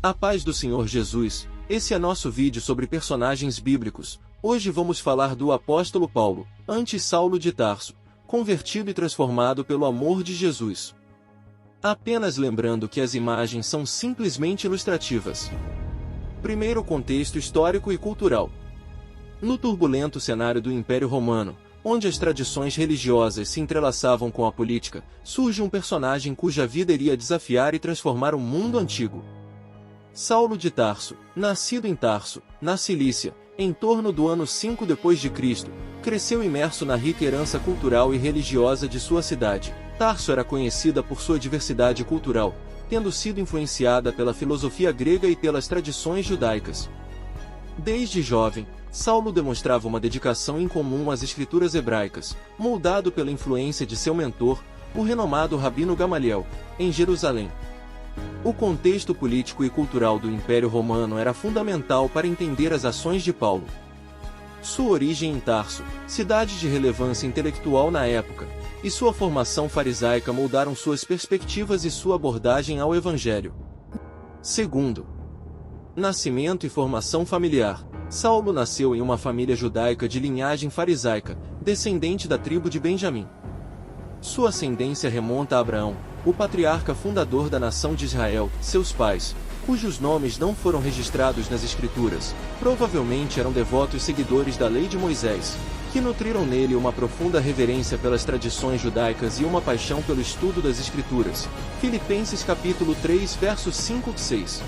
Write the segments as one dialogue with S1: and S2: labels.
S1: A paz do Senhor Jesus, esse é nosso vídeo sobre personagens bíblicos. Hoje vamos falar do apóstolo Paulo, antes Saulo de Tarso, convertido e transformado pelo amor de Jesus. Apenas lembrando que as imagens são simplesmente ilustrativas. Primeiro, contexto histórico e cultural. No turbulento cenário do Império Romano, onde as tradições religiosas se entrelaçavam com a política, surge um personagem cuja vida iria desafiar e transformar o mundo antigo. Saulo de Tarso, nascido em Tarso, na Cilícia, em torno do ano 5 d.C., cresceu imerso na rica herança cultural e religiosa de sua cidade. Tarso era conhecida por sua diversidade cultural, tendo sido influenciada pela filosofia grega e pelas tradições judaicas. Desde jovem, Saulo demonstrava uma dedicação incomum às escrituras hebraicas, moldado pela influência de seu mentor, o renomado Rabino Gamaliel, em Jerusalém. O contexto político e cultural do Império Romano era fundamental para entender as ações de Paulo. Sua origem em Tarso, cidade de relevância intelectual na época, e sua formação farisaica moldaram suas perspectivas e sua abordagem ao Evangelho. Segundo, nascimento e formação familiar. Saulo nasceu em uma família judaica de linhagem farisaica, descendente da tribo de Benjamim. Sua ascendência remonta a Abraão, o patriarca fundador da nação de Israel. Seus pais, cujos nomes não foram registrados nas Escrituras, provavelmente eram devotos seguidores da lei de Moisés, que nutriram nele uma profunda reverência pelas tradições judaicas e uma paixão pelo estudo das Escrituras. Filipenses capítulo 3 versos 5-6.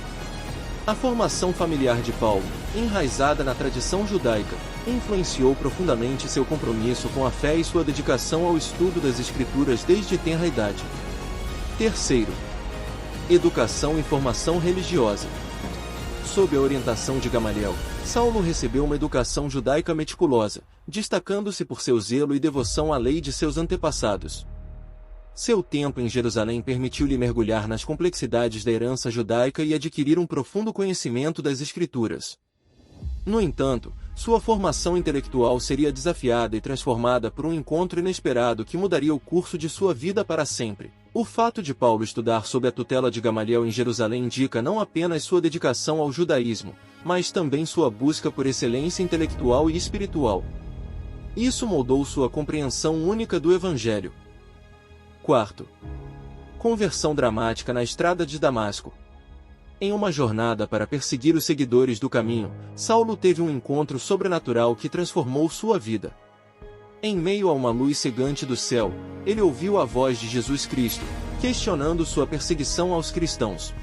S1: A formação familiar de Paulo, enraizada na tradição judaica, influenciou profundamente seu compromisso com a fé e sua dedicação ao estudo das Escrituras desde tenra idade. Terceiro, educação e formação religiosa. Sob a orientação de Gamaliel, Saulo recebeu uma educação judaica meticulosa, destacando-se por seu zelo e devoção à lei de seus antepassados. Seu tempo em Jerusalém permitiu-lhe mergulhar nas complexidades da herança judaica e adquirir um profundo conhecimento das Escrituras. No entanto, sua formação intelectual seria desafiada e transformada por um encontro inesperado que mudaria o curso de sua vida para sempre. O fato de Paulo estudar sob a tutela de Gamaliel em Jerusalém indica não apenas sua dedicação ao judaísmo, mas também sua busca por excelência intelectual e espiritual. Isso moldou sua compreensão única do Evangelho. Quarto, conversão dramática na estrada de Damasco. Em uma jornada para perseguir os seguidores do caminho, Saulo teve um encontro sobrenatural que transformou sua vida. Em meio a uma luz cegante do céu, ele ouviu a voz de Jesus Cristo, questionando sua perseguição aos cristãos.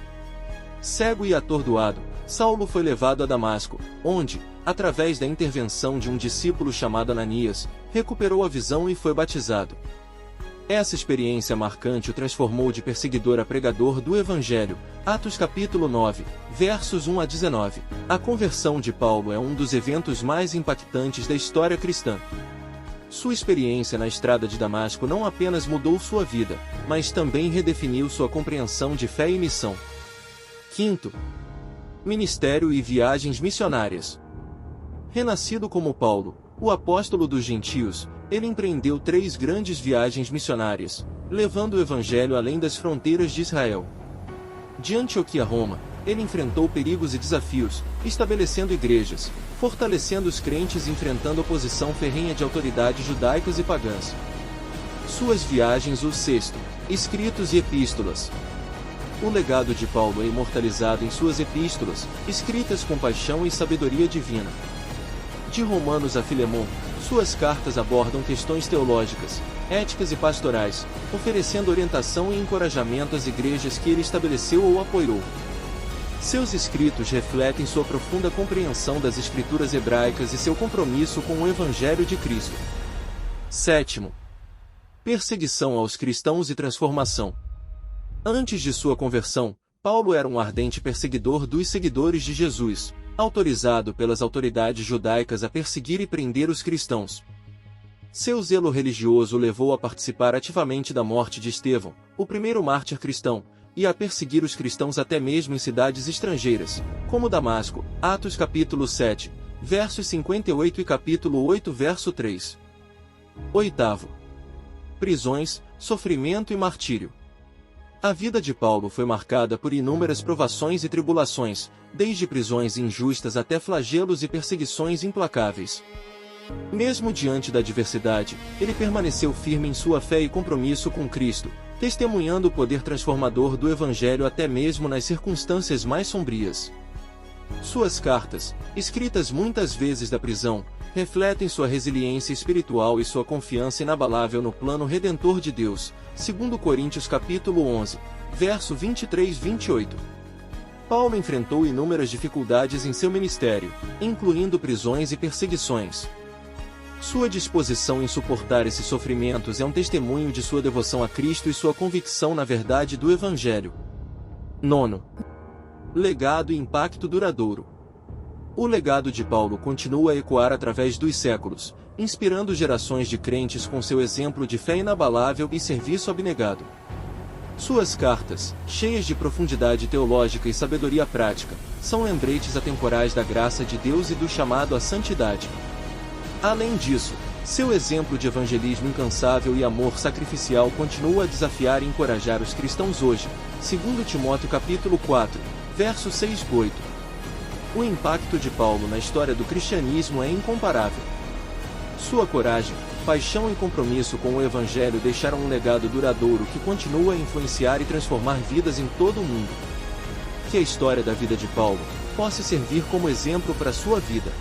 S1: Cego e atordoado, Saulo foi levado a Damasco, onde, através da intervenção de um discípulo chamado Ananias, recuperou a visão e foi batizado. Essa experiência marcante o transformou de perseguidor a pregador do Evangelho. Atos capítulo 9, versos 1-19. A conversão de Paulo é um dos eventos mais impactantes da história cristã. Sua experiência na estrada de Damasco não apenas mudou sua vida, mas também redefiniu sua compreensão de fé e missão. Quinto, ministério e viagens missionárias. Renascido como Paulo, o apóstolo dos gentios, ele empreendeu 3 grandes viagens missionárias, levando o Evangelho além das fronteiras de Israel. De Antioquia a Roma, ele enfrentou perigos e desafios, estabelecendo igrejas, fortalecendo os crentes e enfrentando oposição ferrenha de autoridades judaicas e pagãs. Suas viagens. O sexto, escritos e epístolas. O legado de Paulo é imortalizado em suas epístolas, escritas com paixão e sabedoria divina. De Romanos a Filemon, suas cartas abordam questões teológicas, éticas e pastorais, oferecendo orientação e encorajamento às igrejas que ele estabeleceu ou apoiou. Seus escritos refletem sua profunda compreensão das Escrituras hebraicas e seu compromisso com o Evangelho de Cristo. Sétimo, perseguição aos cristãos e transformação. Antes de sua conversão, Paulo era um ardente perseguidor dos seguidores de Jesus, autorizado pelas autoridades judaicas a perseguir e prender os cristãos. Seu zelo religioso o levou a participar ativamente da morte de Estevão, o primeiro mártir cristão, e a perseguir os cristãos até mesmo em cidades estrangeiras, como Damasco. Atos capítulo 7, versos 58 e capítulo 8 verso 3. Oitavo, prisões, sofrimento e martírio. A vida de Paulo foi marcada por inúmeras provações e tribulações, desde prisões injustas até flagelos e perseguições implacáveis. Mesmo diante da adversidade, ele permaneceu firme em sua fé e compromisso com Cristo, testemunhando o poder transformador do Evangelho até mesmo nas circunstâncias mais sombrias. Suas cartas, escritas muitas vezes da prisão, refletem sua resiliência espiritual e sua confiança inabalável no plano redentor de Deus, segundo Coríntios capítulo 11, verso 23-28. Paulo enfrentou inúmeras dificuldades em seu ministério, incluindo prisões e perseguições. Sua disposição em suportar esses sofrimentos é um testemunho de sua devoção a Cristo e sua convicção na verdade do Evangelho. 9. Legado e impacto duradouro. O legado de Paulo continua a ecoar através dos séculos, inspirando gerações de crentes com seu exemplo de fé inabalável e serviço abnegado. Suas cartas, cheias de profundidade teológica e sabedoria prática, são lembretes atemporais da graça de Deus e do chamado à santidade. Além disso, seu exemplo de evangelismo incansável e amor sacrificial continua a desafiar e encorajar os cristãos hoje, segundo Timóteo capítulo 4, versos 6-8. O impacto de Paulo na história do cristianismo é incomparável. Sua coragem, paixão e compromisso com o Evangelho deixaram um legado duradouro que continua a influenciar e transformar vidas em todo o mundo. Que a história da vida de Paulo possa servir como exemplo para a sua vida.